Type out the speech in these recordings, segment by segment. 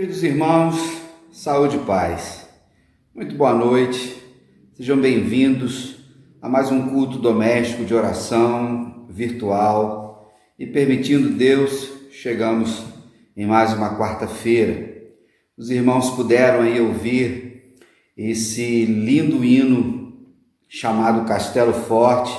Queridos irmãos, saúde e paz. Muito boa noite, sejam bem-vindos a mais um culto doméstico de oração virtual e, permitindo Deus, chegamos em mais uma quarta-feira. Os irmãos puderam aí ouvir esse lindo hino chamado Castelo Forte,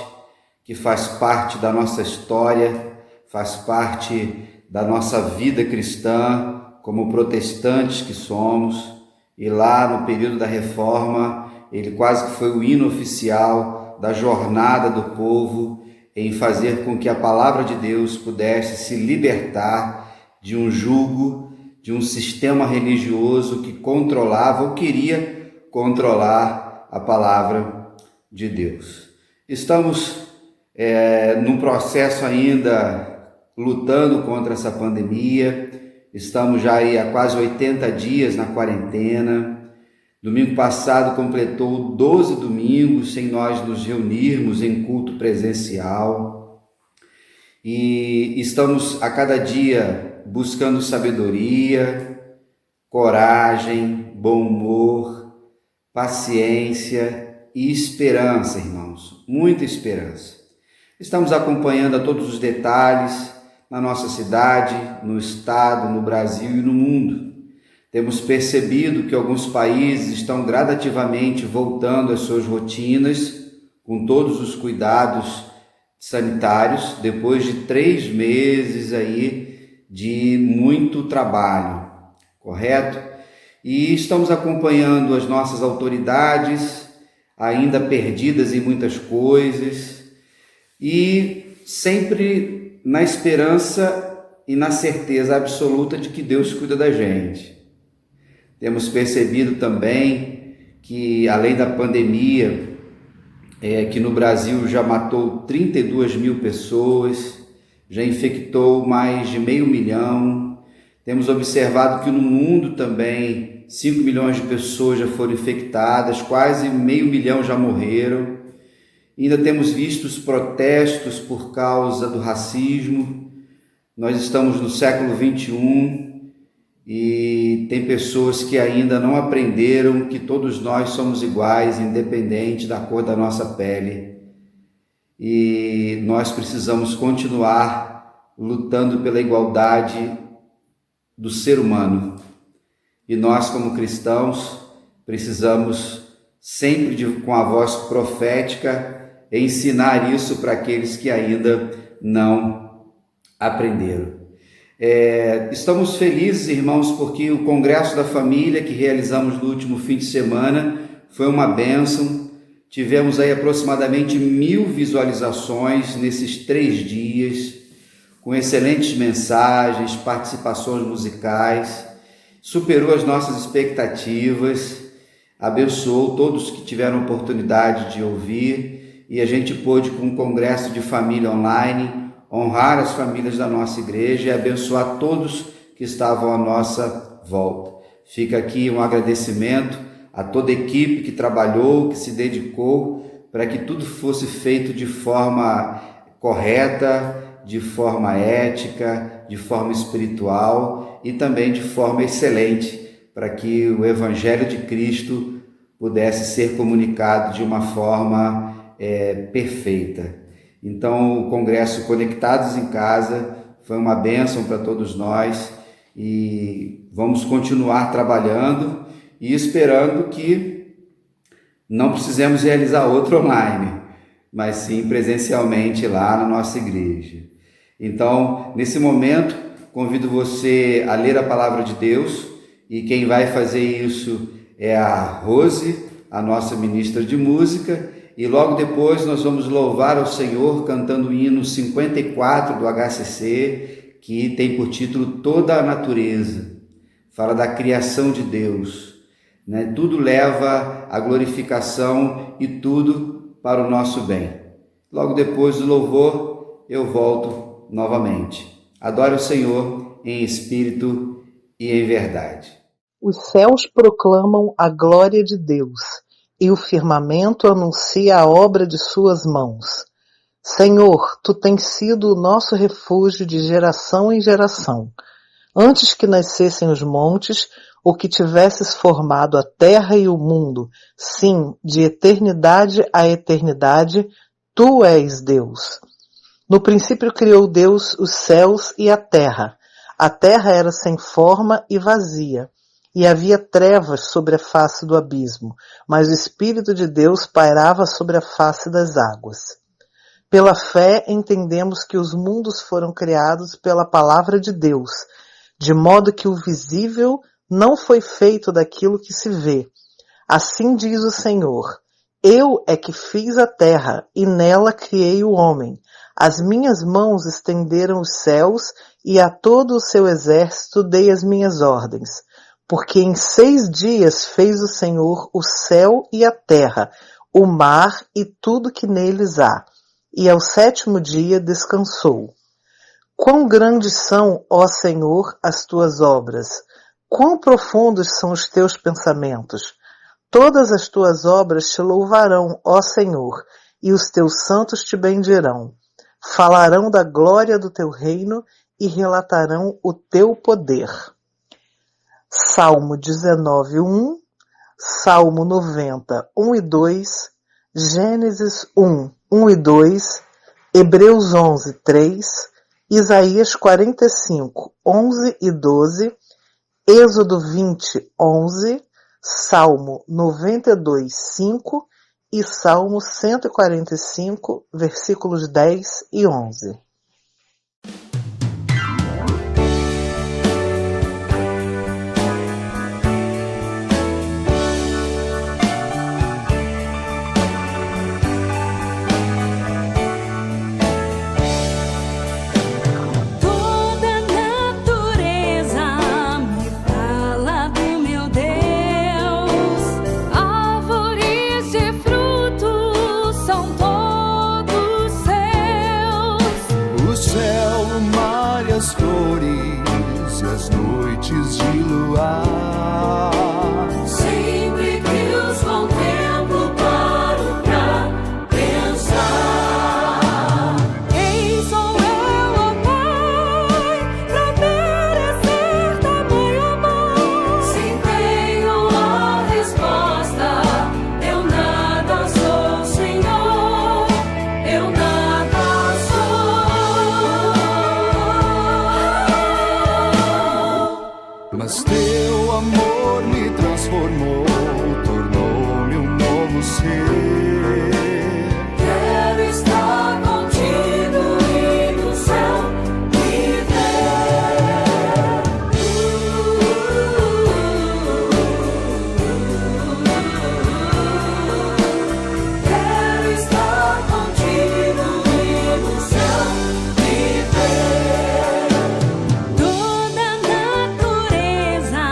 que faz parte da nossa história, faz parte da nossa vida cristã, como protestantes que somos, e lá no período da Reforma, ele quase que foi o hino oficial da jornada do povo em fazer com que a palavra de Deus pudesse se libertar de um jugo, de um sistema religioso que controlava ou queria controlar a palavra de Deus. Estamos num processo ainda lutando contra essa pandemia. Estamos já aí há quase 80 dias na quarentena. Domingo passado completou 12 domingos sem nós nos reunirmos em culto presencial. E estamos a cada dia buscando sabedoria, coragem, bom humor, paciência e esperança, irmãos. Muita esperança. Estamos acompanhando a todos os detalhes na nossa cidade, no estado, no Brasil e no mundo. Temos percebido que alguns países estão gradativamente voltando às suas rotinas, com todos os cuidados sanitários, depois de 3 meses aí de muito trabalho, correto? E estamos acompanhando as nossas autoridades, ainda perdidas em muitas coisas, e sempre na esperança e na certeza absoluta de que Deus cuida da gente. Temos percebido também que, além da pandemia, que no Brasil já matou 32 mil pessoas, já infectou mais de 500 mil, temos observado que no mundo também 5 milhões de pessoas já foram infectadas, quase 500 mil já morreram. Ainda temos visto os protestos por causa do racismo. Nós estamos no século 21 e tem pessoas que ainda não aprenderam que todos nós somos iguais, independente da cor da nossa pele. E nós precisamos continuar lutando pela igualdade do ser humano. E nós, como cristãos, precisamos sempre com a voz profética ensinar isso para aqueles que ainda não aprenderam. Estamos felizes, irmãos, porque o Congresso da Família que realizamos no último fim de semana foi uma bênção. Tivemos aí aproximadamente 1000 visualizações nesses 3 dias, com excelentes mensagens, participações musicais, superou as nossas expectativas, abençoou todos que tiveram oportunidade de ouvir, e a gente pôde, com um congresso de família online, honrar as famílias da nossa igreja e abençoar todos que estavam à nossa volta. Fica aqui um agradecimento a toda a equipe que trabalhou, que se dedicou para que tudo fosse feito de forma correta, de forma ética, de forma espiritual e também de forma excelente, para que o Evangelho de Cristo pudesse ser comunicado de uma forma perfeita. Então, o Congresso Conectados em Casa foi uma bênção para todos nós e vamos continuar trabalhando e esperando que não precisemos realizar outro online, mas sim presencialmente lá na nossa igreja. Então, nesse momento, convido você a ler a Palavra de Deus, e quem vai fazer isso é a Rose, a nossa ministra de música, e logo depois nós vamos louvar ao Senhor cantando o hino 54 do HCC, que tem por título Toda a Natureza. Fala da criação de Deus, né? Tudo leva à glorificação e tudo para o nosso bem. Logo depois do louvor, eu volto novamente. Adore o Senhor em espírito e em verdade. Os céus proclamam a glória de Deus, e o firmamento anuncia a obra de suas mãos. Senhor, Tu tens sido o nosso refúgio de geração em geração. Antes que nascessem os montes, ou que tivesses formado a terra e o mundo, sim, de eternidade a eternidade, tu és Deus. No princípio criou Deus os céus e a terra. A terra era sem forma e vazia, e havia trevas sobre a face do abismo, mas o Espírito de Deus pairava sobre a face das águas. Pela fé entendemos que os mundos foram criados pela palavra de Deus, de modo que o visível não foi feito daquilo que se vê. Assim diz o Senhor: Eu é que fiz a terra, e nela criei o homem. As minhas mãos estenderam os céus, e a todo o seu exército dei as minhas ordens. Porque em 6 dias fez o Senhor o céu e a terra, o mar e tudo que neles há. E ao 7º dia descansou. Quão grandes são, ó Senhor, as tuas obras! Quão profundos são os teus pensamentos! Todas as tuas obras te louvarão, ó Senhor, e os teus santos te bendirão. Falarão da glória do teu reino e relatarão o teu poder. Salmo 19:1, Salmo 90, 1 e 2, Gênesis 1, 1 e 2, Hebreus 11, 3, Isaías 45, 11 e 12, Êxodo 20, 11, Salmo 92, 5 e Salmo 145, versículos 10 e 11. Sempre que os contemplo, paro pra pensar. Quem sou eu, ó Pai, pra merecer tamanho amor? Se tenho a resposta, eu nada sou, Senhor, eu nada sou. Mas teu amor me transformou, tornou-me um novo ser. Quero estar contigo e no céu me ver. Quero estar contigo e no céu me ver. Toda a natureza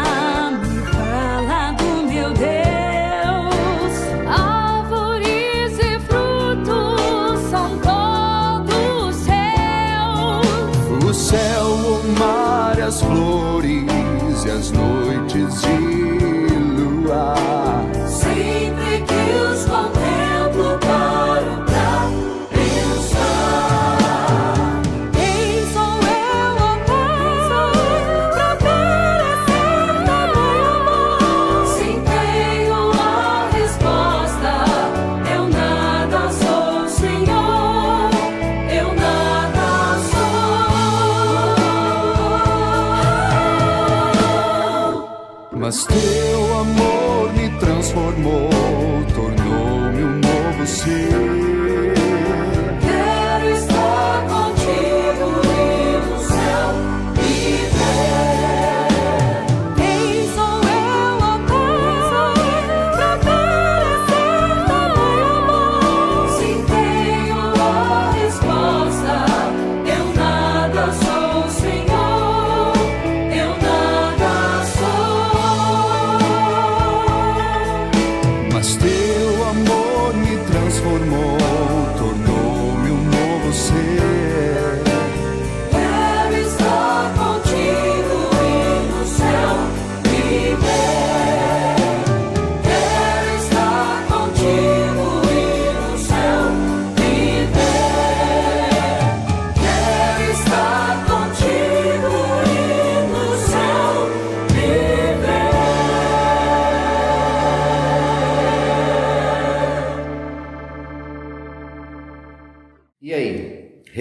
me fala do meu Deus. Árvores e frutos são todos seus. O céu, o mar, as flores e as noites de luar. Sempre que os contemplo, paro pra pensar. Quem sou eu, ó Pai, pra merecer tamanho amor? Se tenho a resposta, eu nada sou, Senhor, eu nada sou. Mas teu amor me transformou, tornou-me um novo ser. Quero estar contigo e no céu me ver. Quem sou eu, ó Pai, pra merecer tamanho amor? Se tenho a resposta, eu nada sou, Senhor, eu nada sou.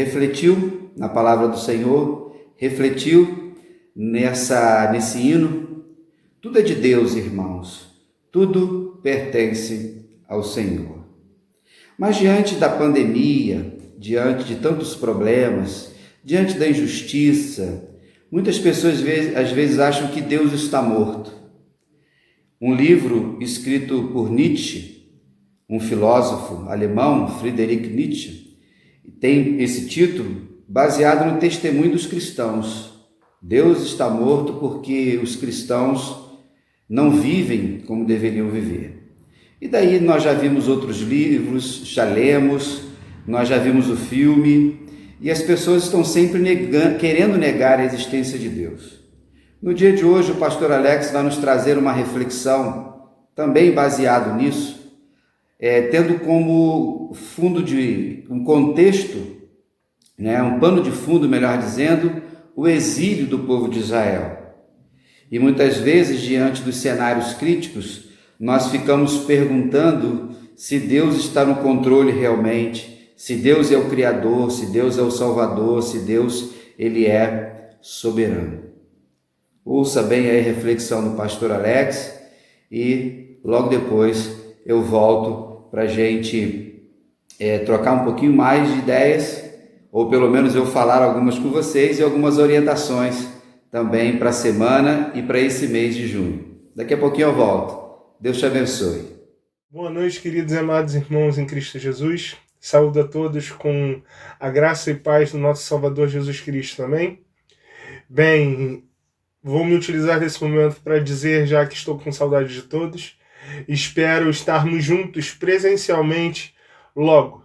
refletiu na palavra do Senhor, refletiu nesse hino. Tudo é de Deus, irmãos, tudo pertence ao Senhor. Mas diante da pandemia, diante de tantos problemas, diante da injustiça, muitas pessoas às vezes acham que Deus está morto. Um livro escrito por Nietzsche, um filósofo alemão, Friedrich Nietzsche, tem esse título baseado no testemunho dos cristãos. Deus está morto porque os cristãos não vivem como deveriam viver. E daí nós já vimos outros livros, já lemos, nós já vimos o filme, e as pessoas estão sempre querendo negar a existência de Deus. No dia de hoje, o pastor Alex vai nos trazer uma reflexão, também baseado nisso, tendo como fundo um contexto, um pano de fundo, melhor dizendo, o exílio do povo de Israel. E muitas vezes, diante dos cenários críticos, nós ficamos perguntando se Deus está no controle realmente, se Deus é o Criador, se Deus é o Salvador, se Deus ele é soberano. Ouça bem a reflexão do pastor Alex e logo depois eu volto para a gente trocar um pouquinho mais de ideias, ou pelo menos eu falar algumas com vocês e algumas orientações também para a semana e para esse mês de junho. Daqui a pouquinho eu volto. Deus te abençoe. Boa noite, queridos e amados irmãos em Cristo Jesus. Saúdo a todos com a graça e paz do nosso Salvador Jesus Cristo. Amém? Bem, vou me utilizar desse momento para dizer já que estou com saudade de todos. Espero estarmos juntos presencialmente logo.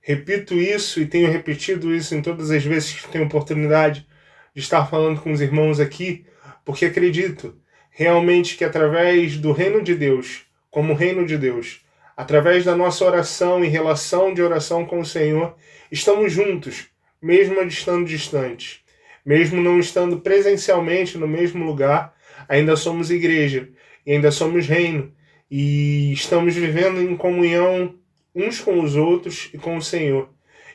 Repito isso e tenho repetido isso em todas as vezes que tenho oportunidade de estar falando com os irmãos aqui, porque acredito realmente que através do reino de Deus, como reino de Deus, através da nossa oração e relação de oração com o Senhor, estamos juntos, mesmo estando distantes. Mesmo não estando presencialmente no mesmo lugar, ainda somos igreja, e ainda somos reino, e estamos vivendo em comunhão uns com os outros e com o Senhor.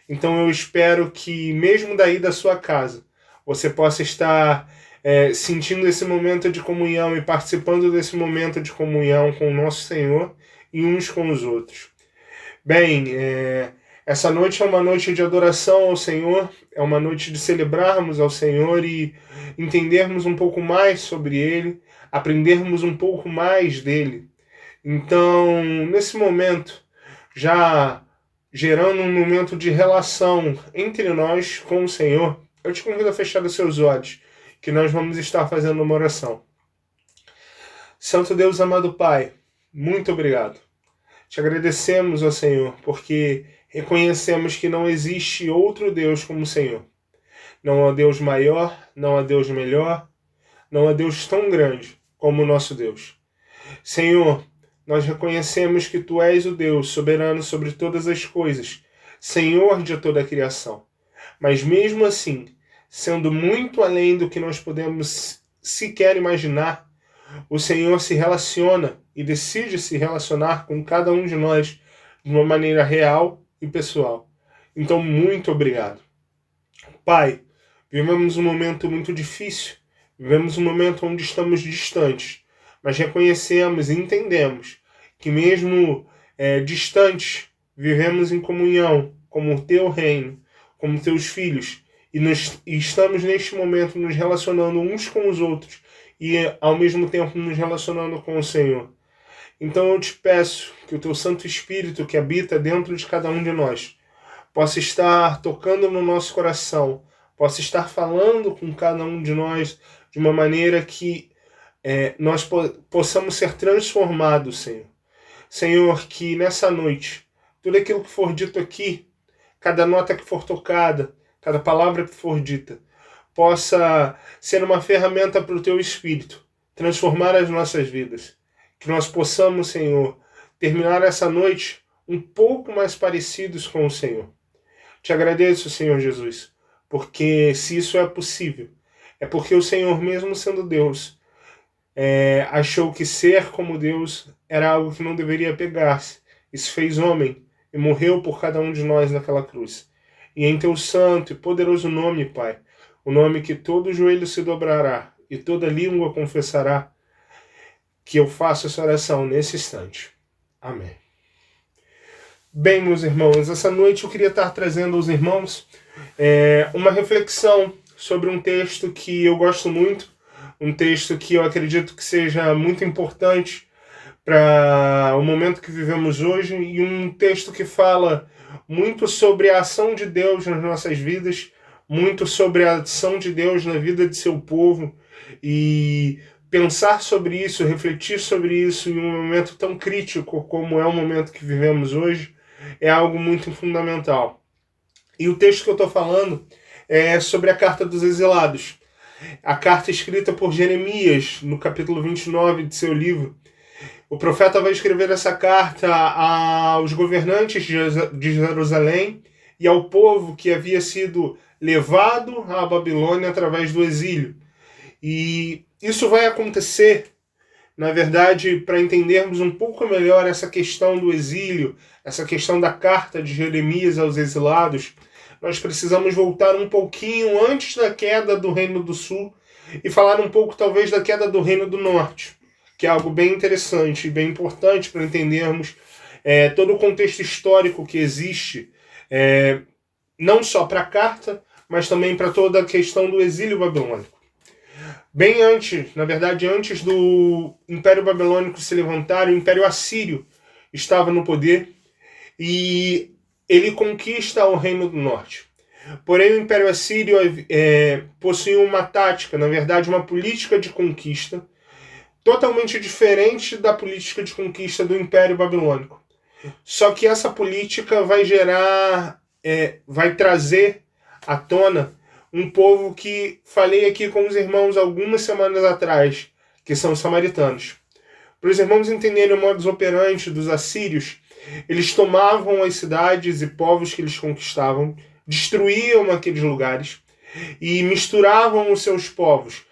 Então eu espero que mesmo daí da sua casa, você possa estar sentindo esse momento de comunhão e participando desse momento de comunhão com o nosso Senhor e uns com os outros. Bem, essa noite é uma noite de adoração ao Senhor, é uma noite de celebrarmos ao Senhor e entendermos um pouco mais sobre Ele, aprendermos um pouco mais dEle. Então, nesse momento, já gerando um momento de relação entre nós com o Senhor, eu te convido a fechar os seus olhos, que nós vamos estar fazendo uma oração. Santo Deus, amado Pai, muito obrigado. Te agradecemos, ó Senhor, porque reconhecemos que não existe outro Deus como o Senhor. Não há Deus maior, não há Deus melhor, não há Deus tão grande como o nosso Deus. Senhor, nós reconhecemos que Tu és o Deus soberano sobre todas as coisas, Senhor de toda a criação. Mas mesmo assim, sendo muito além do que nós podemos sequer imaginar, o Senhor se relaciona e decide se relacionar com cada um de nós de uma maneira real e pessoal. Então, muito obrigado. Pai, vivemos um momento muito difícil, vivemos um momento onde estamos distantes, mas reconhecemos e entendemos que mesmo distantes, vivemos em comunhão como o Teu reino, como Teus filhos, e estamos neste momento nos relacionando uns com os outros e ao mesmo tempo nos relacionando com o Senhor. Então eu te peço que o Teu Santo Espírito que habita dentro de cada um de nós possa estar tocando no nosso coração, possa estar falando com cada um de nós de uma maneira que nós possamos ser transformados, Senhor. Senhor, que nessa noite, tudo aquilo que for dito aqui, cada nota que for tocada, cada palavra que for dita, possa ser uma ferramenta para o Teu Espírito, transformar as nossas vidas. Que nós possamos, Senhor, terminar essa noite um pouco mais parecidos com o Senhor. Te agradeço, Senhor Jesus, porque se isso é possível, é porque o Senhor, mesmo sendo Deus, achou que ser como Deus era algo que não deveria pegar-se. E se fez homem e morreu por cada um de nós naquela cruz. e em teu santo e poderoso nome, Pai, o nome que todo joelho se dobrará e toda língua confessará, que eu faço essa oração nesse instante. Amém. Bem, meus irmãos, essa noite eu queria estar trazendo aos irmãos uma reflexão sobre um texto que eu gosto muito, um texto que eu acredito que seja muito importante para o momento que vivemos hoje, e um texto que fala muito sobre a ação de Deus nas nossas vidas, muito sobre a ação de Deus na vida de seu povo, e pensar sobre isso, refletir sobre isso em um momento tão crítico como é o momento que vivemos hoje, é algo muito fundamental. E o texto que eu estou falando é sobre a Carta dos Exilados. A carta escrita por Jeremias, no capítulo 29 de seu livro. O profeta vai escrever essa carta aos governantes de Jerusalém e ao povo que havia sido levado à Babilônia através do exílio. E isso vai acontecer, na verdade, para entendermos um pouco melhor essa questão do exílio, essa questão da carta de Jeremias aos exilados, nós precisamos voltar um pouquinho antes da queda do Reino do Sul e falar um pouco, talvez, da queda do Reino do Norte, que é algo bem interessante e bem importante para entendermos todo o contexto histórico que existe, não só para a carta, mas também para toda a questão do exílio babilônico. Bem antes, na verdade, antes do Império Babilônico se levantar, o Império Assírio estava no poder e ele conquista o Reino do Norte. Porém, o Império Assírio possuía uma tática, na verdade, uma política de conquista totalmente diferente da política de conquista do Império Babilônico. Só que essa política vai trazer à tona um povo que falei aqui com os irmãos algumas semanas atrás, que são os samaritanos. Para os irmãos entenderem o modus operandi dos assírios, eles tomavam as cidades e povos que eles conquistavam, destruíam aqueles lugares e misturavam os seus povos.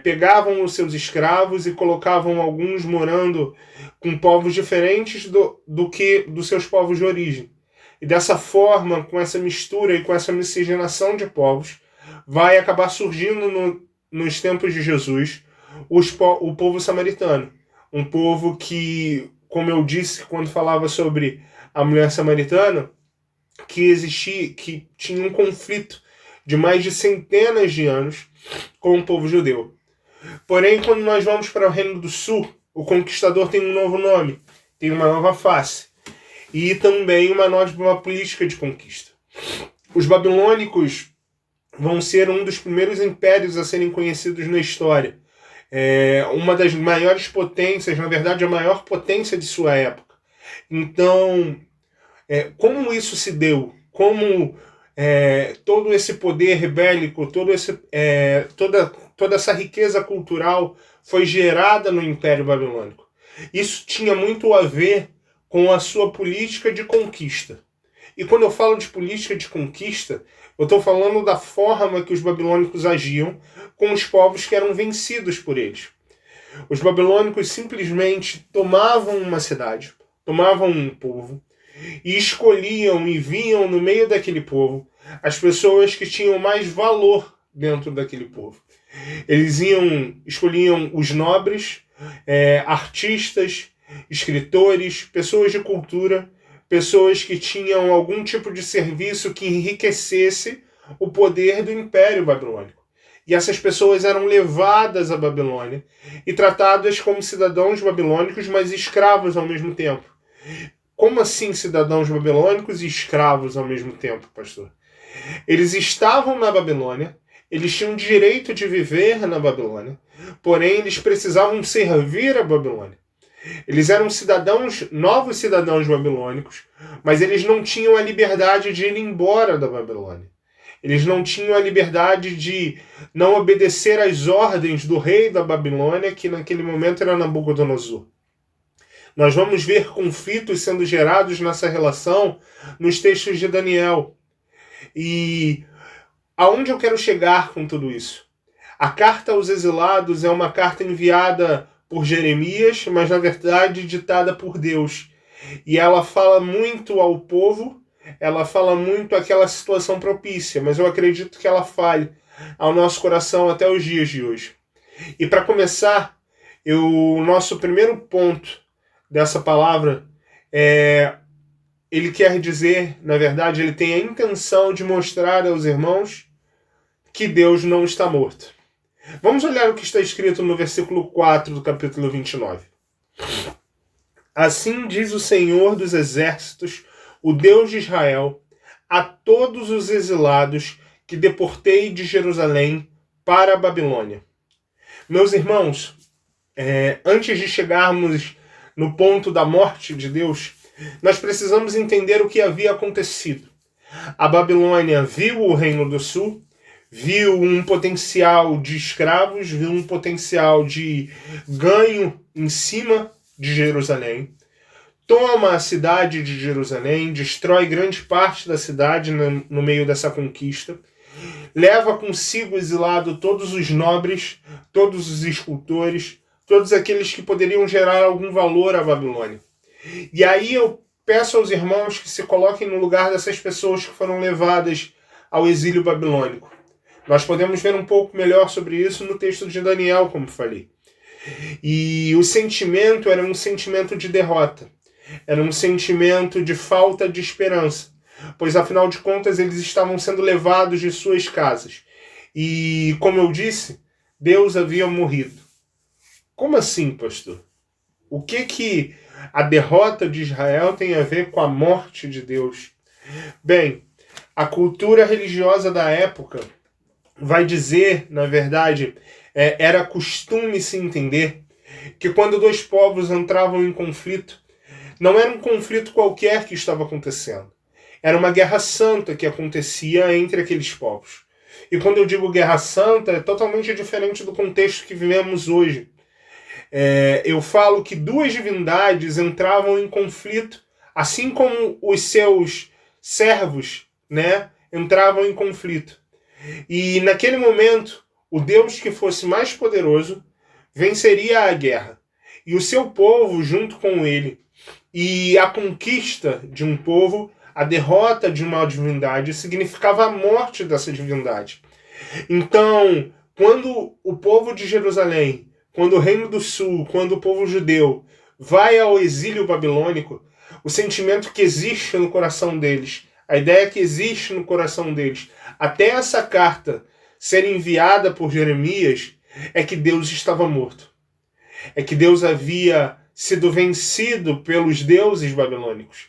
Pegavam os seus escravos e colocavam alguns morando com povos diferentes do que dos seus povos de origem. E dessa forma, com essa mistura e com essa miscigenação de povos, vai acabar surgindo nos tempos de Jesus o povo samaritano. Um povo que, como eu disse quando falava sobre a mulher samaritana, que tinha um conflito de mais de centenas de anos com o povo judeu. Porém, quando nós vamos para o Reino do Sul, o conquistador tem um novo nome, tem uma nova face e também uma nova política de conquista. Os babilônicos vão ser um dos primeiros impérios a serem conhecidos na história. Uma das maiores potências, na verdade a maior potência de sua época. Então, como isso se deu? Como todo esse poder bélico, toda essa riqueza cultural foi gerada no Império Babilônico? Isso tinha muito a ver com a sua política de conquista. E quando eu falo de política de conquista, eu estou falando da forma que os babilônicos agiam com os povos que eram vencidos por eles. Os babilônicos simplesmente tomavam uma cidade, tomavam um povo, e escolhiam e viam no meio daquele povo as pessoas que tinham mais valor dentro daquele povo. Eles escolhiam os nobres, artistas, escritores, pessoas de cultura, pessoas que tinham algum tipo de serviço que enriquecesse o poder do Império Babilônico. E essas pessoas eram levadas à Babilônia e tratadas como cidadãos babilônicos, mas escravos ao mesmo tempo. Como assim cidadãos babilônicos e escravos ao mesmo tempo, pastor? Eles estavam na Babilônia, eles tinham direito de viver na Babilônia, porém eles precisavam servir a Babilônia. Eles eram novos cidadãos babilônicos, mas eles não tinham a liberdade de ir embora da Babilônia. Eles não tinham a liberdade de não obedecer às ordens do rei da Babilônia, que naquele momento era Nabucodonosor. Nós vamos ver conflitos sendo gerados nessa relação nos textos de Daniel. E aonde eu quero chegar com tudo isso? A carta aos exilados é uma carta enviada por Jeremias, mas na verdade ditada por Deus. E ela fala muito ao povo, ela fala muito aquela situação propícia, mas eu acredito que ela fale ao nosso coração até os dias de hoje. E para começar, o nosso primeiro ponto dessa palavra ele quer dizer, na verdade, ele tem a intenção de mostrar aos irmãos que Deus não está morto. Vamos olhar o que está escrito no versículo 4 do capítulo 29. Assim diz o Senhor dos Exércitos, o Deus de Israel, a todos os exilados que deportei de Jerusalém para a Babilônia. Meus irmãos, antes de chegarmos no ponto da morte de Deus, nós precisamos entender o que havia acontecido. A Babilônia viu o Reino do Sul, viu um potencial de escravos, viu um potencial de ganho em cima de Jerusalém, toma a cidade de Jerusalém, destrói grande parte da cidade no meio dessa conquista, leva consigo exilado todos os nobres, todos os escultores, todos aqueles que poderiam gerar algum valor à Babilônia. E aí eu peço aos irmãos que se coloquem no lugar dessas pessoas que foram levadas ao exílio babilônico. Nós podemos ver um pouco melhor sobre isso no texto de Daniel, como falei. E o sentimento era um sentimento de derrota. Era um sentimento de falta de esperança. Pois, afinal de contas, eles estavam sendo levados de suas casas. E, como eu disse, Deus havia morrido. Como assim, pastor? O que a derrota de Israel tem a ver com a morte de Deus? Bem, a cultura religiosa da época vai dizer, na verdade, era costume se entender que quando dois povos entravam em conflito, não era um conflito qualquer que estava acontecendo. Era uma guerra santa que acontecia entre aqueles povos. E quando eu digo guerra santa, é totalmente diferente do contexto que vivemos hoje. Eu falo que duas divindades entravam em conflito, assim como os seus servos, entravam em conflito. E naquele momento, o Deus que fosse mais poderoso venceria a guerra. E o seu povo junto com ele. E a conquista de um povo, a derrota de uma divindade, significava a morte dessa divindade. Então, quando o povo de Jerusalém, quando o Reino do Sul, quando o povo judeu vai ao exílio babilônico, o sentimento que existe no coração deles, a ideia que existe no coração deles, até essa carta ser enviada por Jeremias, é que Deus estava morto. É que Deus havia sido vencido pelos deuses babilônicos.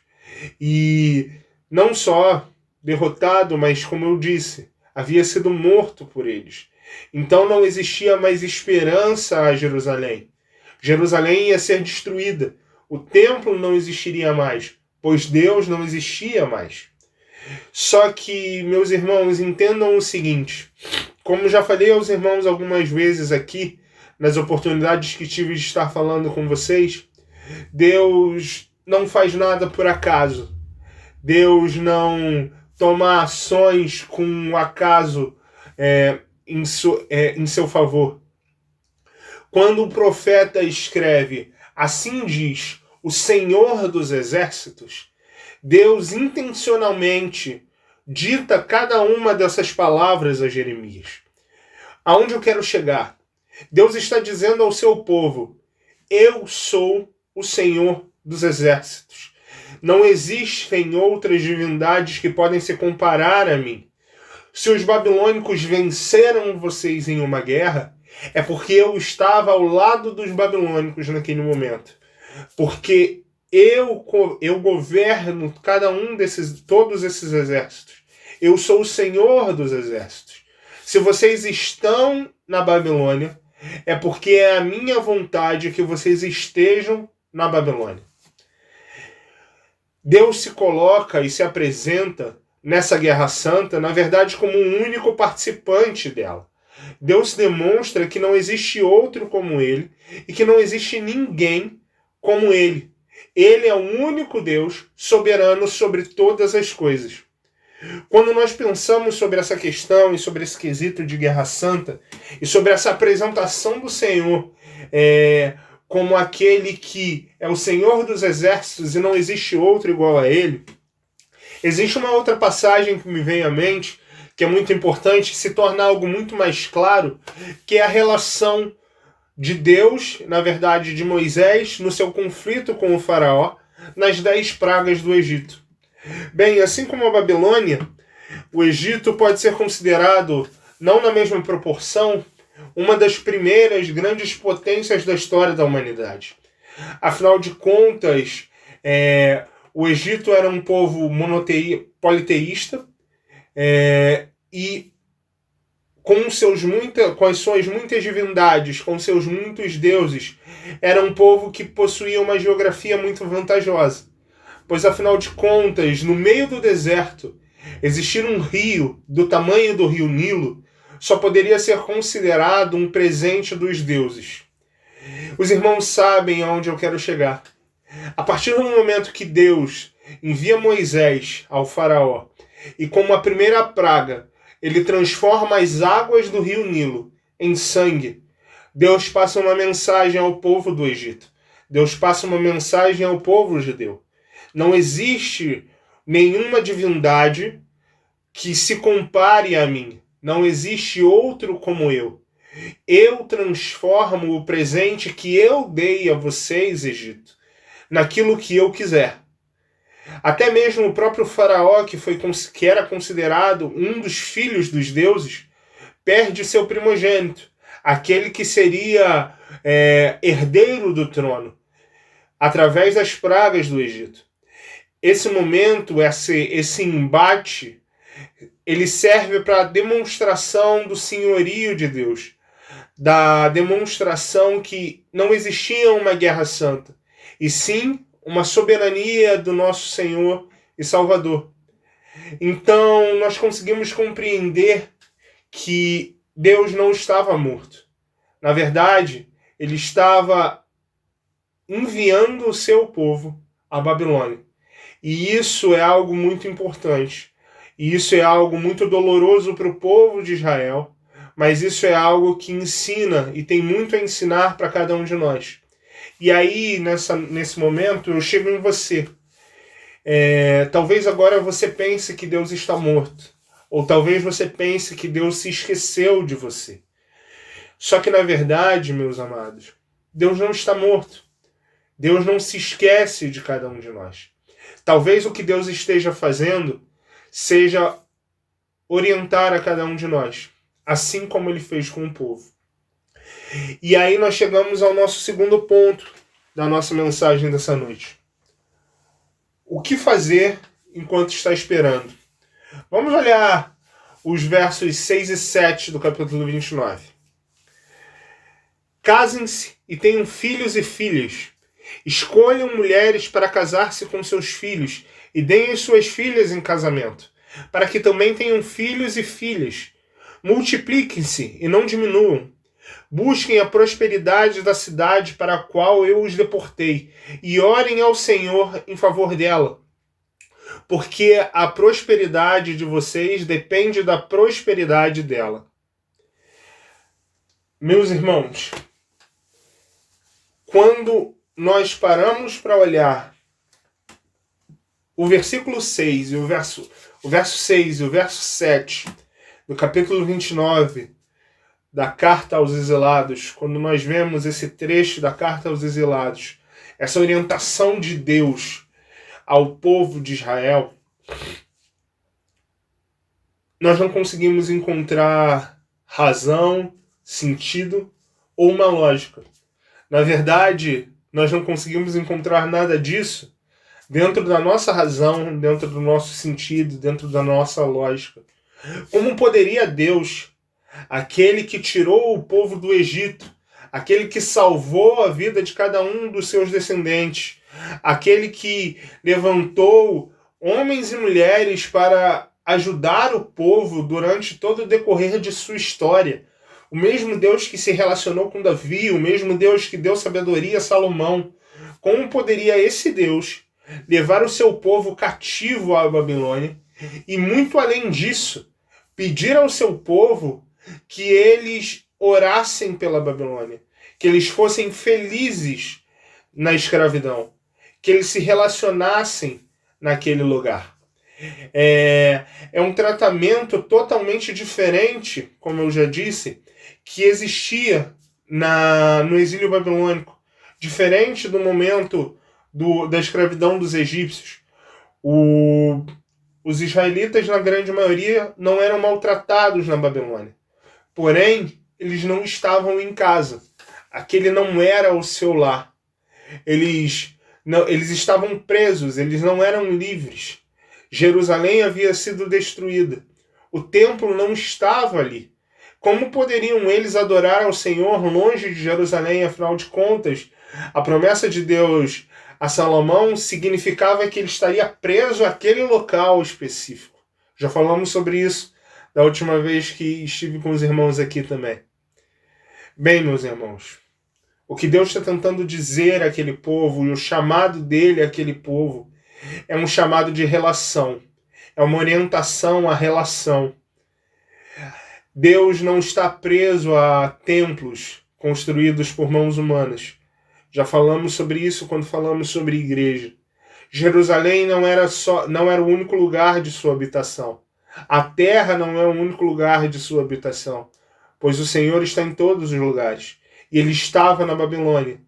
E não só derrotado, mas, como eu disse, havia sido morto por eles. Então não existia mais esperança a Jerusalém. Jerusalém ia ser destruída. O templo não existiria mais, pois Deus não existia mais. Só que, meus irmãos, entendam o seguinte. Como já falei aos irmãos algumas vezes aqui, nas oportunidades que tive de estar falando com vocês, Deus não faz nada por acaso. Deus não toma ações com o acaso em seu favor. Quando o profeta escreve, assim diz o Senhor dos Exércitos, Deus intencionalmente dita cada uma dessas palavras a Jeremias. Aonde eu quero chegar? Deus está dizendo ao seu povo, eu sou o Senhor dos Exércitos. Não existem outras divindades que podem se comparar a mim. Se os babilônicos venceram vocês em uma guerra, é porque eu estava ao lado dos babilônicos naquele momento. Porque eu governo todos esses exércitos. Eu sou o Senhor dos Exércitos. Se vocês estão na Babilônia, é porque é a minha vontade que vocês estejam na Babilônia. Deus se coloca e se apresenta nessa guerra santa, na verdade, como um único participante dela. Deus demonstra que não existe outro como ele e que não existe ninguém como ele. Ele é o único Deus soberano sobre todas as coisas. Quando nós pensamos sobre essa questão e sobre esse quesito de guerra santa e sobre essa apresentação do Senhor como aquele que é o Senhor dos Exércitos e não existe outro igual a ele, Existe uma outra passagem que me vem à mente, que é muito importante, se torna algo muito mais claro, que é a relação de Deus, na verdade de Moisés, no seu conflito com o faraó, nas 10 pragas do Egito. Bem, assim como a Babilônia, o Egito pode ser considerado, não na mesma proporção, uma das primeiras grandes potências da história da humanidade. Afinal de contas, o Egito era um povo politeísta, e com as suas muitas divindades, com seus muitos deuses, era um povo que possuía uma geografia muito vantajosa. Pois, afinal de contas, no meio do deserto, existir um rio do tamanho do rio Nilo só poderia ser considerado um presente dos deuses. Os irmãos sabem aonde eu quero chegar. A partir do momento que Deus envia Moisés ao faraó e como a primeira praga, ele transforma as águas do rio Nilo em sangue, Deus passa uma mensagem ao povo do Egito. Deus passa uma mensagem ao povo judeu. Não existe nenhuma divindade que se compare a mim. Não existe outro como eu. Eu transformo o presente que eu dei a vocês, Egito, naquilo que eu quiser. Até mesmo o próprio faraó, que era considerado um dos filhos dos deuses, perde seu primogênito, aquele que seria herdeiro do trono, através das pragas do Egito. Esse momento, esse embate, ele serve para a demonstração do senhorio de Deus, da demonstração que não existia uma guerra santa, e sim uma soberania do nosso Senhor e Salvador. Então, nós conseguimos compreender que Deus não estava morto. Na verdade, ele estava enviando o seu povo à Babilônia. E isso é algo muito importante. E isso é algo muito doloroso para o povo de Israel, mas isso é algo que ensina e tem muito a ensinar para cada um de nós. E aí, nesse momento, eu chego em você. Talvez agora você pense que Deus está morto. Ou talvez você pense que Deus se esqueceu de você. Só que, na verdade, meus amados, Deus não está morto. Deus não se esquece de cada um de nós. Talvez o que Deus esteja fazendo seja orientar a cada um de nós, assim como ele fez com o povo. E aí nós chegamos ao nosso segundo ponto da nossa mensagem dessa noite. O que fazer enquanto está esperando? Vamos olhar os versos 6 e 7 do capítulo 29. Casem-se e tenham filhos e filhas. Escolham mulheres para casar-se com seus filhos e deem as suas filhas em casamento, para que também tenham filhos e filhas. Multipliquem-se e não diminuam. Busquem a prosperidade da cidade para a qual eu os deportei e orem ao Senhor em favor dela, porque a prosperidade de vocês depende da prosperidade dela. Meus irmãos, quando nós paramos para olhar o versículo 6 e o verso 6 e o verso 7 do capítulo 29 da Carta aos Exilados, quando nós vemos esse trecho da Carta aos Exilados, essa orientação de Deus ao povo de Israel, nós não conseguimos encontrar razão, sentido ou uma lógica. Na verdade, nós não conseguimos encontrar nada disso dentro da nossa razão, dentro do nosso sentido, dentro da nossa lógica. Como poderia Deus, aquele que tirou o povo do Egito, aquele que salvou a vida de cada um dos seus descendentes, aquele que levantou homens e mulheres para ajudar o povo durante todo o decorrer de sua história, o mesmo Deus que se relacionou com Davi, o mesmo Deus que deu sabedoria a Salomão, como poderia esse Deus levar o seu povo cativo à Babilônia e, muito além disso, pedir ao seu povo que eles orassem pela Babilônia, que eles fossem felizes na escravidão, que eles se relacionassem naquele lugar? É um tratamento totalmente diferente, como eu já disse, que existia no exílio babilônico. Diferente do momento da escravidão dos egípcios. Os israelitas, na grande maioria, não eram maltratados na Babilônia. Porém, eles não estavam em casa. Aquele não era o seu lar. Eles estavam presos, eles não eram livres. Jerusalém havia sido destruída. O templo não estava ali. Como poderiam eles adorar ao Senhor longe de Jerusalém? Afinal de contas, a promessa de Deus a Salomão significava que ele estaria preso àquele local específico. Já falamos sobre isso da última vez que estive com os irmãos aqui também. Bem, meus irmãos, o que Deus está tentando dizer àquele povo e o chamado dele àquele povo é um chamado de relação. É uma orientação à relação. Deus não está preso a templos construídos por mãos humanas. Já falamos sobre isso quando falamos sobre igreja. Jerusalém não era o único lugar de sua habitação. A terra não é o único lugar de sua habitação, pois o Senhor está em todos os lugares. E ele estava na Babilônia.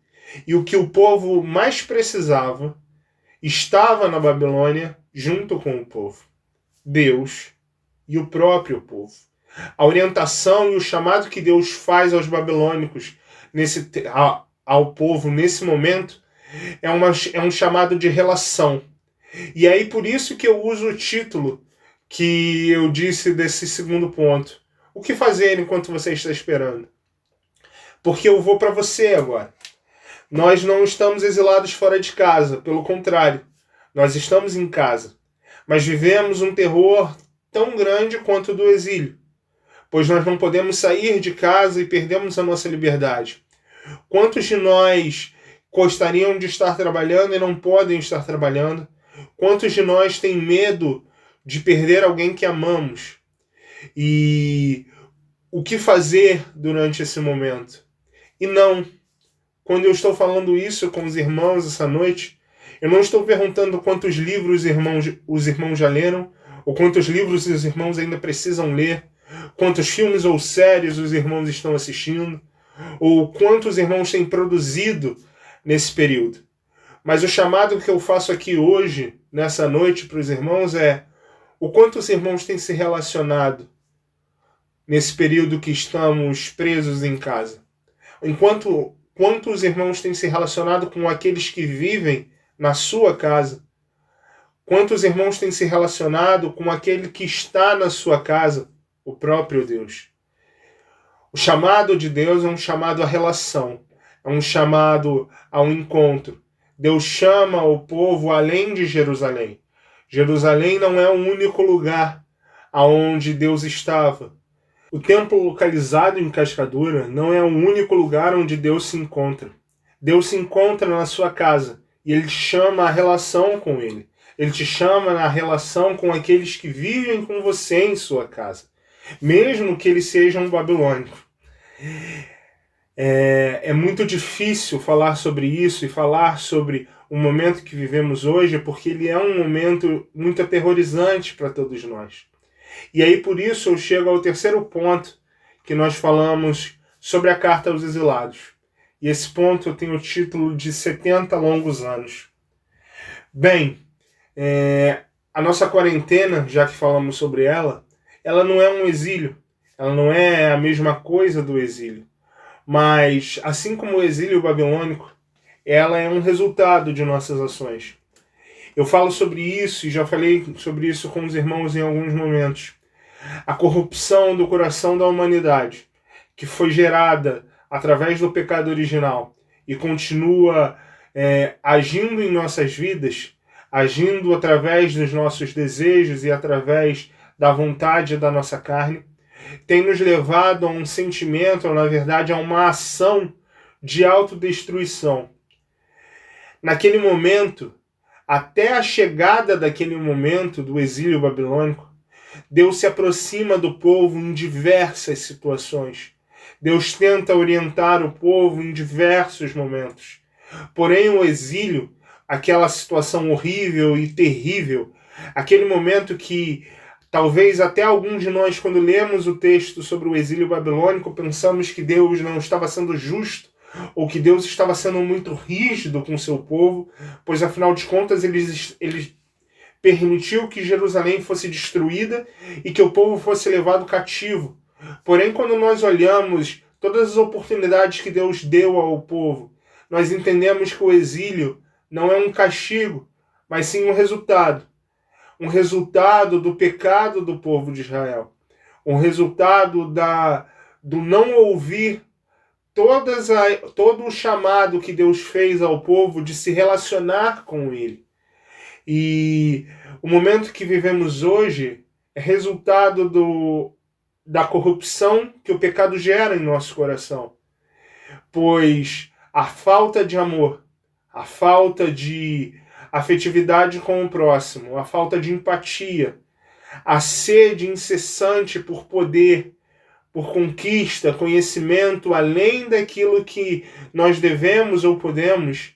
E o que o povo mais precisava estava na Babilônia junto com o povo. Deus e o próprio povo. A orientação e o chamado que Deus faz aos babilônicos, ao povo nesse momento, é um chamado de relação. E aí por isso que eu uso o título que eu disse desse segundo ponto. O que fazer enquanto você está esperando? Porque eu vou para você agora. Nós não estamos exilados fora de casa, pelo contrário, nós estamos em casa. Mas vivemos um terror tão grande quanto o do exílio, pois nós não podemos sair de casa e perdemos a nossa liberdade. Quantos de nós gostariam de estar trabalhando e não podem estar trabalhando? Quantos de nós têm medo de perder alguém que amamos? E o que fazer durante esse momento? E não, quando eu estou falando isso com os irmãos essa noite, eu não estou perguntando quantos livros os irmãos já leram, ou quantos livros os irmãos ainda precisam ler, quantos filmes ou séries os irmãos estão assistindo, ou quantos irmãos têm produzido nesse período. Mas o chamado que eu faço aqui hoje, nessa noite, para os irmãos é o quanto os irmãos têm se relacionado nesse período que estamos presos em casa. Quanto os irmãos têm se relacionado com aqueles que vivem na sua casa. Quantos irmãos têm se relacionado com aquele que está na sua casa, o próprio Deus. O chamado de Deus é um chamado à relação, é um chamado ao encontro. Deus chama o povo além de Jerusalém. Jerusalém não é o único lugar aonde Deus estava. O templo localizado em Cascadura não é o único lugar onde Deus se encontra. Deus se encontra na sua casa e Ele chama a relação com Ele. Ele te chama na relação com aqueles que vivem com você em sua casa, mesmo que eles sejam babilônicos. É muito difícil falar sobre isso e falar sobre o momento que vivemos hoje, porque ele é um momento muito aterrorizante para todos nós. E aí por isso eu chego ao terceiro ponto que nós falamos sobre a carta aos exilados. E esse ponto tem o título de 70 longos anos. Bem, a nossa quarentena, já que falamos sobre ela não é um exílio, ela não é a mesma coisa do exílio. Mas, assim como o exílio babilônico, ela é um resultado de nossas ações. Eu falo sobre isso e já falei sobre isso com os irmãos em alguns momentos. A corrupção do coração da humanidade, que foi gerada através do pecado original e continua agindo em nossas vidas, agindo através dos nossos desejos e através da vontade da nossa carne, tem nos levado a um sentimento, ou na verdade a uma ação de autodestruição. Naquele momento, até a chegada daquele momento do exílio babilônico, Deus se aproxima do povo em diversas situações. Deus tenta orientar o povo em diversos momentos. Porém, o exílio, aquela situação horrível e terrível, Aquele momento que talvez até alguns de nós, quando lemos o texto sobre o exílio babilônico, pensamos que Deus não estava sendo justo, ou que Deus estava sendo muito rígido com o seu povo, pois afinal de contas ele permitiu que Jerusalém fosse destruída e que o povo fosse levado cativo. Porém, quando nós olhamos todas as oportunidades que Deus deu ao povo, nós entendemos que o exílio não é um castigo, mas sim um resultado. Um resultado do pecado do povo de Israel. Um resultado do não ouvir todo o chamado que Deus fez ao povo de se relacionar com ele. E o momento que vivemos hoje é resultado da corrupção que o pecado gera em nosso coração. Pois a falta de amor, a falta de afetividade com o próximo, a falta de empatia, a sede incessante por poder, por conquista, conhecimento, além daquilo que nós devemos ou podemos,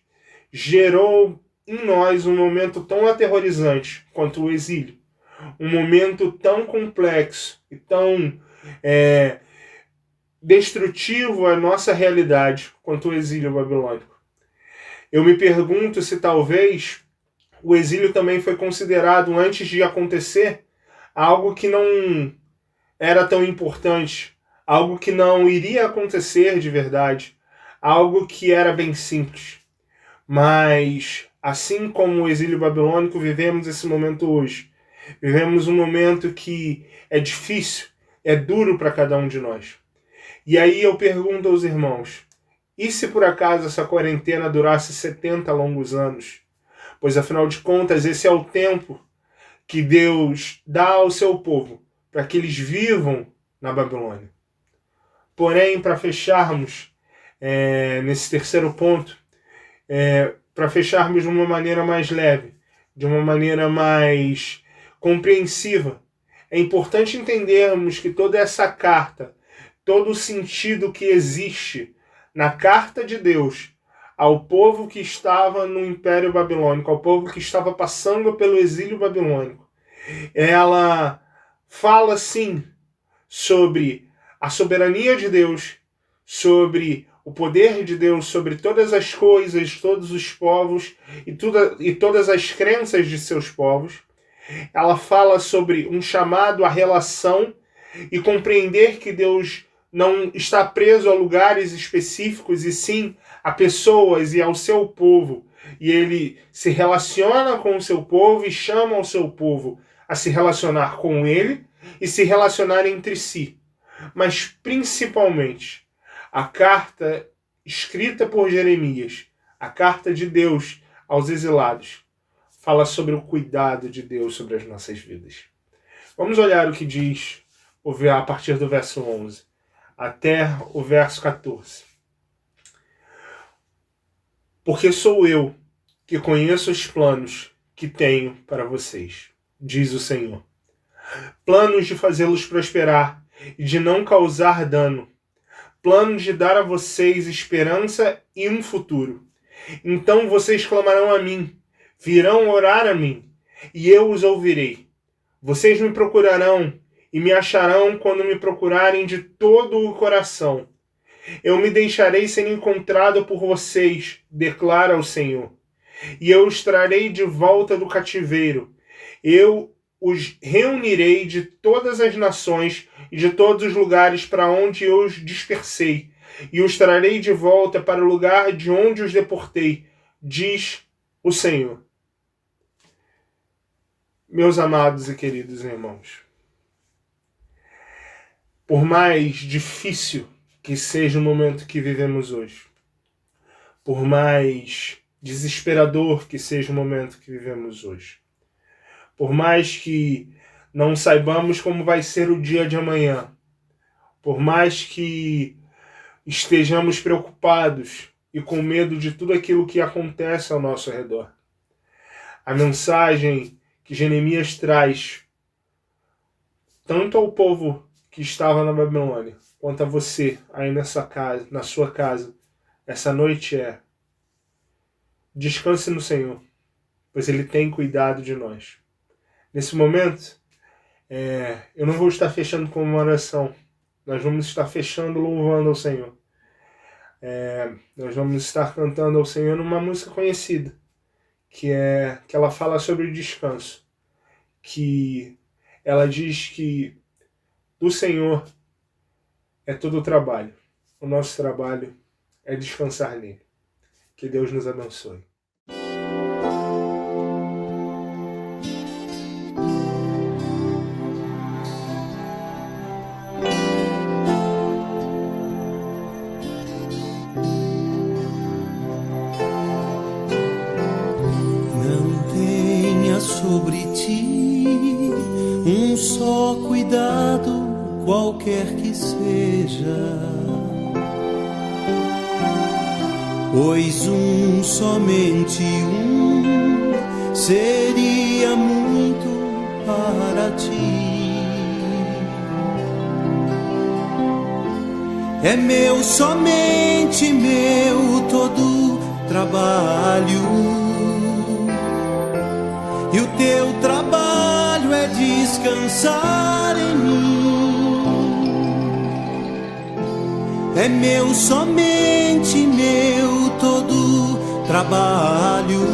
gerou em nós um momento tão aterrorizante quanto o exílio. Um momento tão complexo e tão destrutivo à nossa realidade quanto o exílio babilônico. Eu me pergunto se talvez o exílio também foi considerado, antes de acontecer, algo que não era tão importante, algo que não iria acontecer de verdade, algo que era bem simples. Mas, assim como o exílio babilônico, vivemos esse momento hoje. Vivemos um momento que é difícil, é duro para cada um de nós. E aí eu pergunto aos irmãos, e se por acaso essa quarentena durasse 70 longos anos? Pois afinal de contas, esse é o tempo que Deus dá ao seu povo, para que eles vivam na Babilônia. Porém, para fecharmos nesse terceiro ponto, para fecharmos de uma maneira mais leve, de uma maneira mais compreensiva, é importante entendermos que toda essa carta, todo o sentido que existe na carta de Deus ao povo que estava no Império Babilônico, ao povo que estava passando pelo exílio babilônico, ela fala sim sobre a soberania de Deus, sobre o poder de Deus, sobre todas as coisas, todos os povos e todas as crenças de seus povos. Ela fala sobre um chamado à relação e compreender que Deus não está preso a lugares específicos, e sim a pessoas e ao seu povo. E ele se relaciona com o seu povo e chama o seu povo a se relacionar com ele e se relacionar entre si. Mas, principalmente, a carta escrita por Jeremias, a carta de Deus aos exilados, fala sobre o cuidado de Deus sobre as nossas vidas. Vamos olhar o que diz a partir do verso 11 até o verso 14. Porque sou eu que conheço os planos que tenho para vocês, diz o Senhor. Planos de fazê-los prosperar e de não causar dano. Planos de dar a vocês esperança e um futuro. Então vocês clamarão a mim, virão orar a mim, e eu os ouvirei. Vocês me procurarão e me acharão quando me procurarem de todo o coração. Eu me deixarei ser encontrado por vocês, declara o Senhor. E eu os trarei de volta do cativeiro. Eu os reunirei de todas as nações e de todos os lugares para onde eu os dispersei. E os trarei de volta para o lugar de onde os deportei, diz o Senhor. Meus amados e queridos irmãos, por mais difícil que seja o momento que vivemos hoje, por mais desesperador que seja o momento que vivemos hoje, por mais que não saibamos como vai ser o dia de amanhã, por mais que estejamos preocupados e com medo de tudo aquilo que acontece ao nosso redor, a mensagem que Jeremias traz tanto ao povo que estava na Babilônia, quanto a você aí na sua casa, essa noite é: descanse no Senhor, pois Ele tem cuidado de nós. Nesse momento, eu não vou estar fechando com uma oração. Nós vamos estar fechando louvando ao Senhor. Nós vamos estar cantando ao Senhor numa música conhecida, que ela fala sobre o descanso. Que ela diz que do Senhor é todo o trabalho. O nosso trabalho é descansar nele. Que Deus nos abençoe. Não tenha sobre ti um só cuidado, qualquer que seja, pois somente seria muito para ti. É meu, somente meu, todo trabalho, e o teu trabalho é descansar em mim. É meu, somente meu, todo trabalho,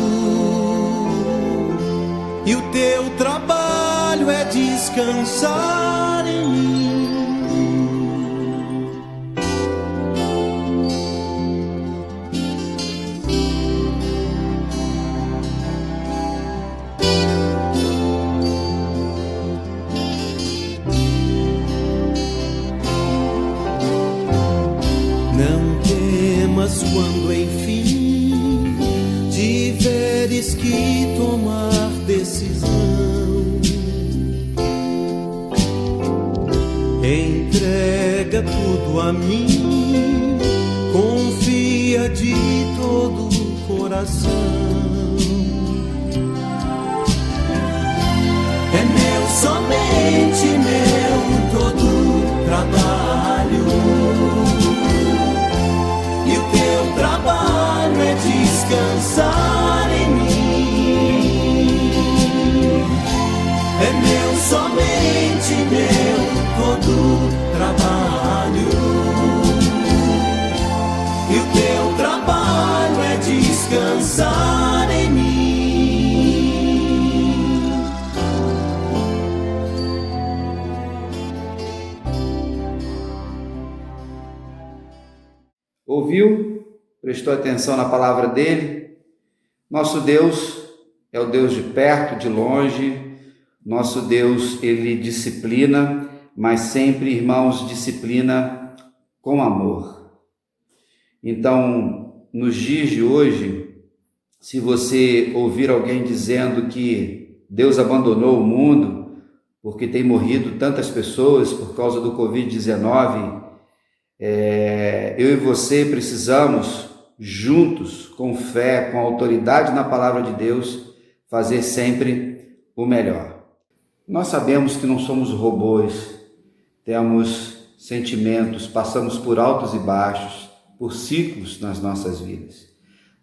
e o teu trabalho é descansar em mim. Quando enfim tiveres que tomar decisão, entrega tudo a mim, confia de todo o coração. É meu, somente meu, todo trabalho, e o teu trabalho é descansar em mim. É meu, somente meu, todo trabalho, e o teu trabalho é descansar em mim. Ouviu? Prestou atenção na palavra dele? Nosso Deus é o Deus de perto, de longe. Nosso Deus, ele disciplina, mas sempre, irmãos, disciplina com amor. Então, nos dias de hoje, se você ouvir alguém dizendo que Deus abandonou o mundo porque tem morrido tantas pessoas por causa do Covid-19, eu e você precisamos, juntos, com fé, com autoridade na palavra de Deus, fazer sempre o melhor. Nós sabemos que não somos robôs, temos sentimentos, passamos por altos e baixos, por ciclos nas nossas vidas,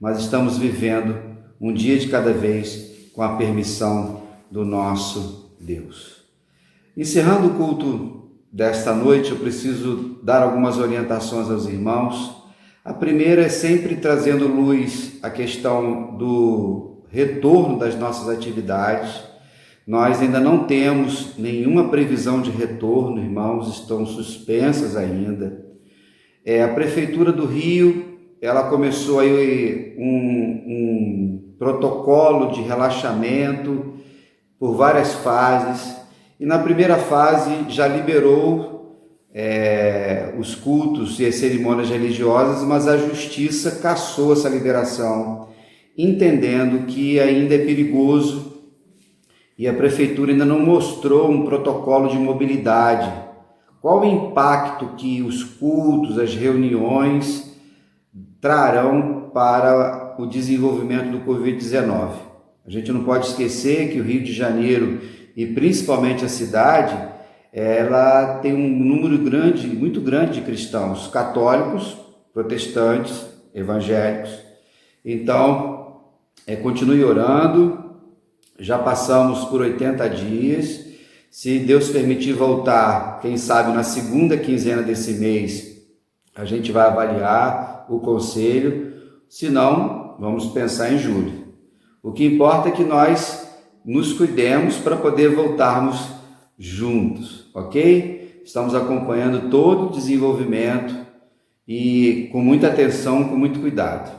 mas estamos vivendo um dia de cada vez com a permissão do nosso Deus. Encerrando o culto desta noite, eu preciso dar algumas orientações aos irmãos. A primeira é sempre trazendo luz à questão do retorno das nossas atividades. Nós ainda não temos nenhuma previsão de retorno, irmãos, estão suspensas ainda. A Prefeitura do Rio, ela começou aí um protocolo de relaxamento por várias fases. E na primeira fase já liberou os cultos e as cerimônias religiosas, mas a justiça cassou essa liberação, entendendo que ainda é perigoso e a prefeitura ainda não mostrou um protocolo de mobilidade. Qual o impacto que os cultos, as reuniões trarão para o desenvolvimento do Covid-19? A gente não pode esquecer que o Rio de Janeiro e principalmente a cidade, ela tem um número muito grande de cristãos, católicos, protestantes, evangélicos. Então, continue orando, Já passamos por 80 dias. Se Deus permitir voltar, quem sabe na segunda quinzena desse mês, a gente vai avaliar o conselho. Se não, vamos pensar em julho. O que importa é que nós nos cuidemos para poder voltarmos juntos, ok? Estamos acompanhando todo o desenvolvimento e com muita atenção, com muito cuidado,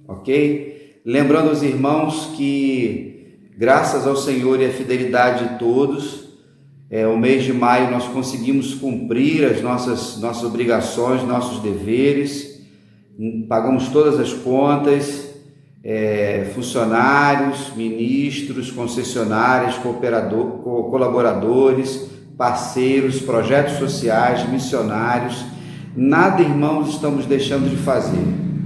ok? Lembrando aos irmãos que, graças ao Senhor e à fidelidade de todos, o mês de maio nós conseguimos cumprir as nossas obrigações, nossos deveres, pagamos todas as contas, funcionários, ministros, concessionárias, colaboradores, parceiros, projetos sociais, missionários. Nada, irmãos, estamos deixando de fazer,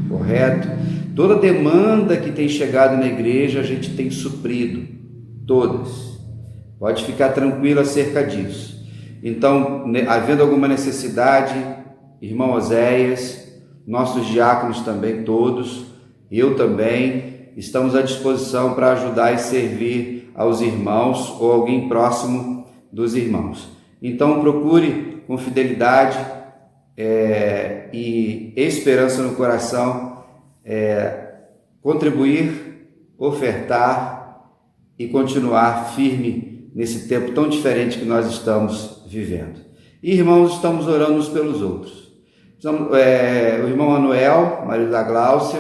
correto? Toda demanda que tem chegado na igreja a gente tem suprido, todas. Pode ficar tranquilo acerca disso. Então, havendo alguma necessidade, irmão Oséias, nossos diáconos também todos, eu também, estamos à disposição para ajudar e servir aos irmãos ou alguém próximo dos irmãos. Então, procure com fidelidade e esperança no coração contribuir, ofertar e continuar firme nesse tempo tão diferente que nós estamos vivendo. E, irmãos, estamos orando uns pelos outros. O irmão Manuel, marido da Gláucia,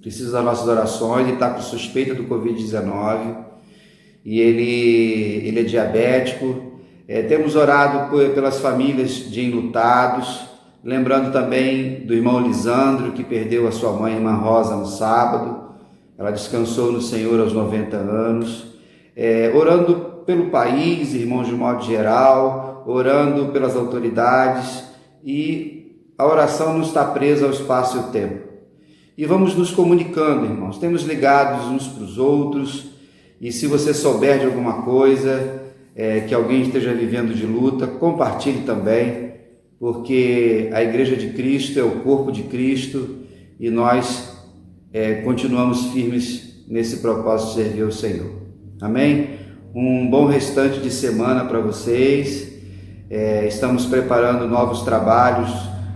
precisa das nossas orações, ele está com suspeita do Covid-19 e ele é diabético. Temos orado pelas famílias de enlutados, lembrando também do irmão Lisandro, que perdeu a sua mãe, irmã Rosa, no sábado. Ela descansou no Senhor aos 90 anos. Orando pelo país, irmãos, de modo geral, orando pelas autoridades, e a oração não está presa ao espaço e ao tempo. E vamos nos comunicando, irmãos, temos ligados uns para os outros, e se você souber de alguma coisa, que alguém esteja vivendo de luta, compartilhe também, porque a Igreja de Cristo é o corpo de Cristo, e nós continuamos firmes nesse propósito de servir ao Senhor. Amém? Um bom restante de semana para vocês. Estamos preparando novos trabalhos,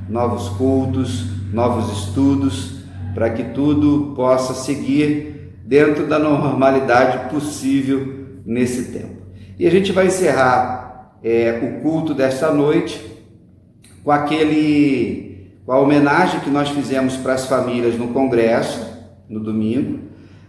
novos cultos, novos estudos, para que tudo possa seguir dentro da normalidade possível nesse tempo. E a gente vai encerrar o culto desta noite com a homenagem que nós fizemos para as famílias no congresso, no domingo.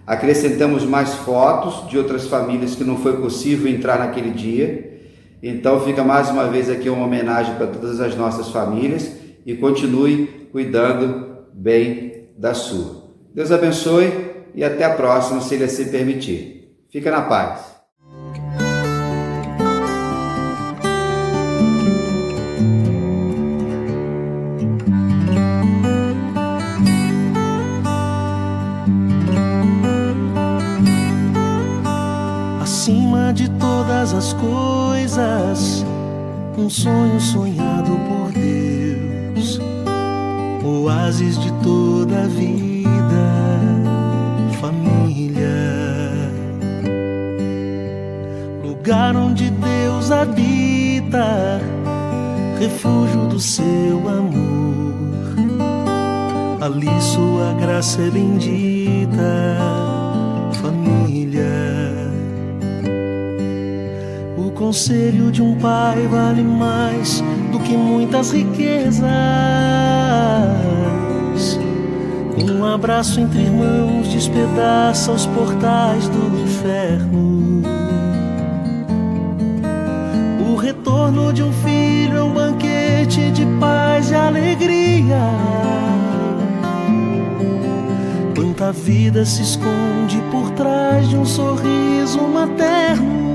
Acrescentamos mais fotos de outras famílias que não foi possível entrar naquele dia. Então fica mais uma vez aqui uma homenagem para todas as nossas famílias e continue cuidando bem da sua. Deus abençoe e até a próxima, se Ele assim permitir. Fica na paz. Acima de todas as coisas, um sonho sonhado por Deus, oásis de toda a vida, família, lugar onde Deus habita, refúgio do seu amor, ali sua graça é bendita, família. O conselho de um pai vale mais do que muitas riquezas. Um abraço entre irmãos despedaça os portais do inferno. O retorno de um filho é um banquete de paz e alegria. Quanta vida se esconde por trás de um sorriso materno.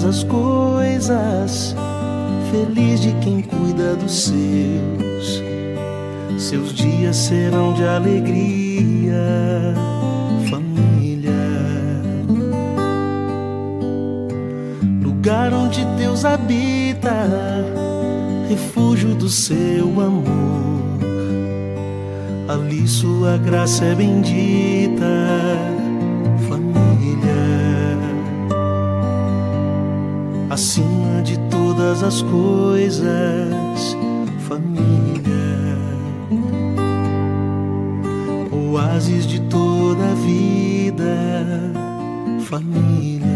As coisas, feliz de quem cuida dos seus. Seus dias serão de alegria, família. Lugar onde Deus habita, refúgio do seu amor. Ali sua graça é bendita, família. Acima de todas as coisas, família. Oásis de toda a vida, família.